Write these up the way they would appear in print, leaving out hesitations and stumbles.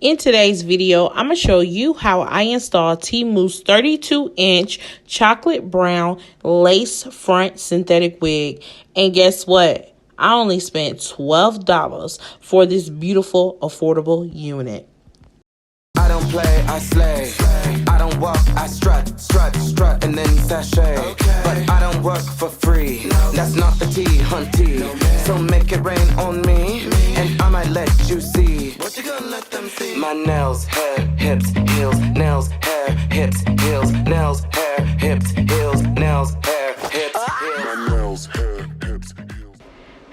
In today's video, I'm going to show you how I installed Temu's 32-inch chocolate brown lace front synthetic wig. And guess what? I only spent $12 for this beautiful, affordable unit. I don't play, I slay. I don't walk, I strut, strut, strut, and then sashay. But I don't work for free. That's not the tea, hunty. So make it rain on me, and I might let you see. What you gonna let them see? My nails, hair, hips, heels, nails, hair, hips, heels, nails, hair, hips, heels, nails, hair, hips, heels. My nails, hair, hips, heels.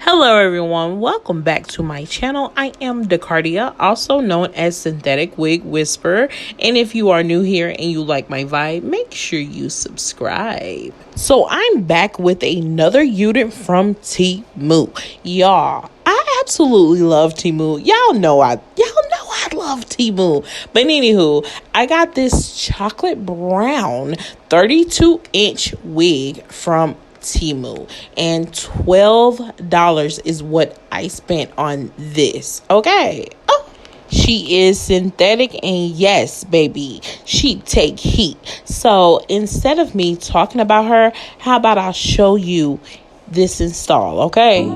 Hello everyone, welcome back to my channel. I am IAMDACARDIA, also known as Synthetic Wig Whisperer. And if you are new here and you like my vibe, make sure you subscribe. So I'm back with another unit from Temu. Y'all, I absolutely love Temu. Y'all know I love Temu. But anywho, I got this chocolate brown 32-inch wig from Temu, and $12 is what I spent on this. Okay. Oh, she is synthetic, and yes, baby, she take heat. So instead of me talking about her, how about I'll show you this install, okay?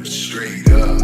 Straight up.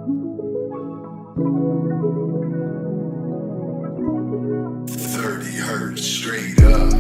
30 hertz straight up.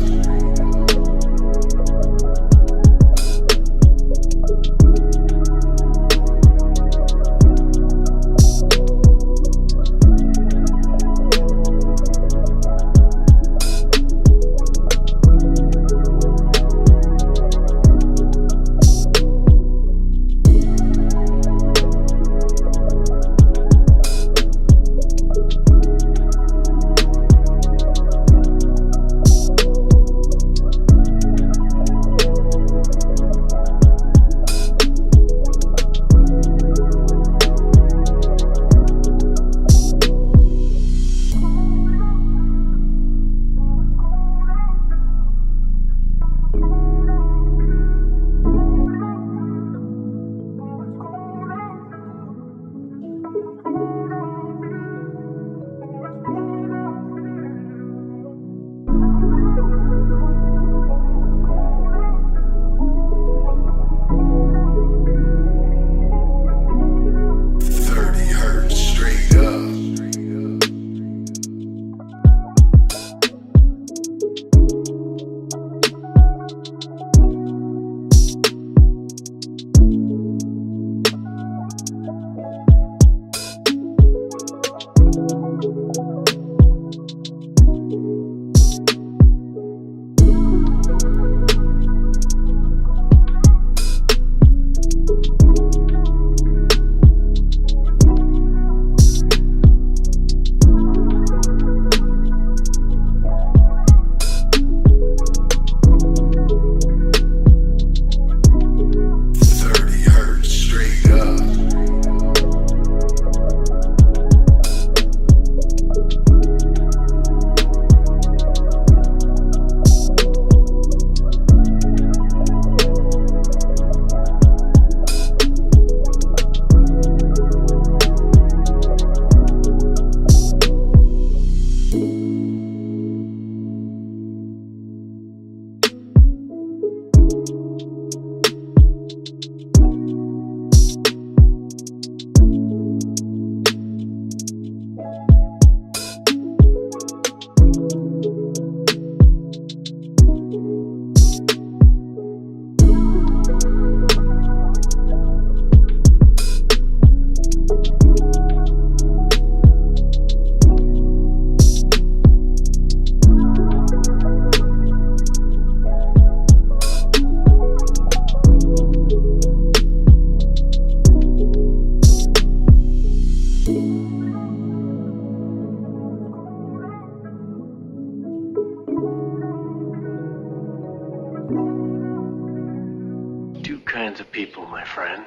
Two kinds of people, my friend.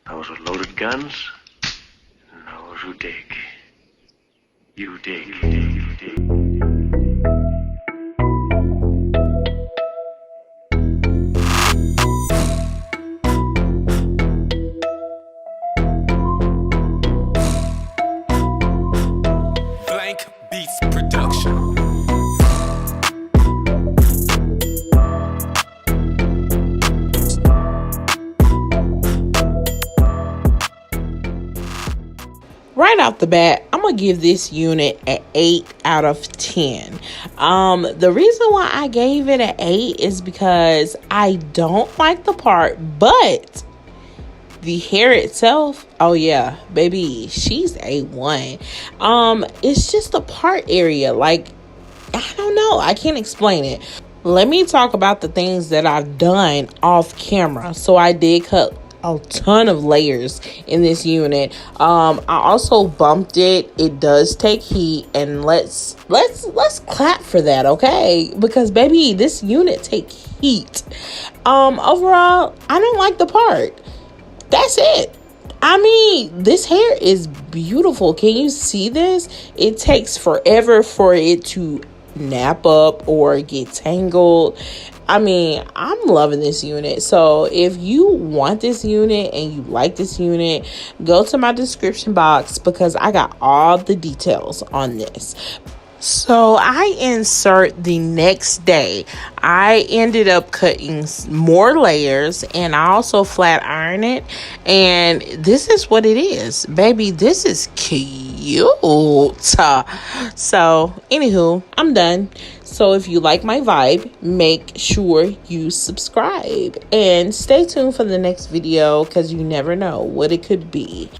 Those with loaded guns, and those who dig. You dig, you dig, you dig. Right off the bat, I'm gonna give this unit an 8 out of 10. The reason why I gave it an 8 is because I don't like the part, but the hair itself, oh yeah, baby, she's A1. It's just the part area, like, I don't know, I can't explain it. Let me talk about the things that I've done off camera. So I did cut a ton of layers in this unit. I also bumped it. It does take heat, and let's clap for that, okay? Because baby, this unit take heat. Overall, I don't like the part. That's it. I mean, this hair is beautiful. Can you see this? It takes forever for it to nap up or get tangled. I mean, I'm loving this unit. So if you want this unit and you like this unit, go to my description box because I got all the details on this. So I insert the next day. I ended up cutting more layers, and I also flat iron it, and this is what it is, baby. This is cute. So anywho, I'm done. So if you like my vibe, make sure you subscribe and stay tuned for the next video, because you never know what it could be.